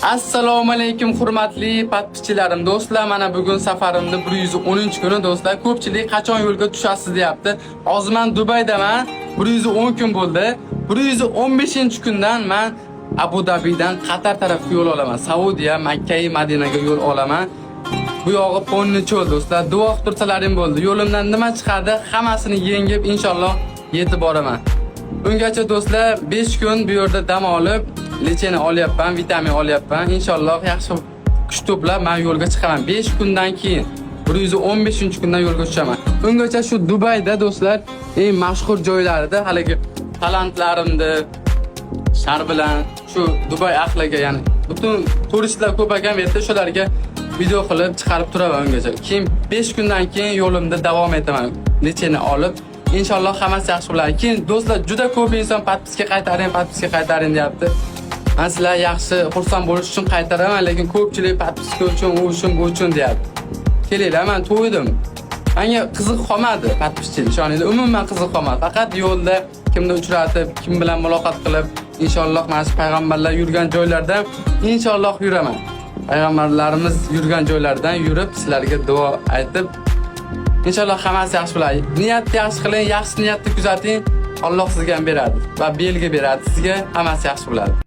Assalomu alaykum hurmatli patpichilarim do'stlar. Mana bugun safarimni 110-kuni do'stlar. Ko'pchilik qachon yo'lga tushasiz deyapti. Hozir men Dubaydaman. 110 kun bo'ldi. 115-kundan men Abu Dabidan Qatar tarafga yo'l olaman. Saudiya, Makka va Madinaga yo'l olaman. Bu yog'i ponni cho'l do'stlar. Duo qilib tursalaring bo'ldi. Yo'limdan nima chiqadi, hammasini yengib inshaalloh yetib boraman. Ungacha do'stlar 5 kun bu yerda dam olib, lecheni olyapman, vitamin olyapman. Inshaalloh yaxshi kuch to'plab men yo'lga chiqaman. 5 kundan keyin 115-kundan yo'lga tushaman. Ungacha shu Dubayda do'stlar eng mashhur joylarida haligi talantlarimni shar bilan shu Dubay ahliga, ya'ni butun turistlar ko'p ekan bu yerda, shularga video qilib chiqarib turaman ungacha. Keyin 5 kundan keyin yo'limda davom etaman. Lecheni olib inshaalloh hammasi yaxshi bo'ladi. Keyin do'stlar juda ko'p inson podpiska qaytaring deyapti. Men sizlar yaxshi xursand bo'lish uchun qaytaraman, lekin ko'pchilik podpiska uchun, u uchun, bu uchun deyapti. Kelinglar, men to'ydim. Menga qiziq qolmadi podpischalik, ishoninglar, umuman qiziq qolmadi. Faqat yo'lda kimni uchratib, kim bilan muloqot qilib, inshaalloh mana shu payg'ambarlar yurgan joylardan inshaalloh yuraman. Payg'ambarlarimiz yurgan joylardan yurib, sizlarga duo aytib, inshaalloh hammasi yaxshi bo'ladi. Niyatni yaxshi qiling, yaxshi niyatni kuzating. Alloh sizga beradi va belgi beradi sizga, hammasi yaxshi bo'ladi.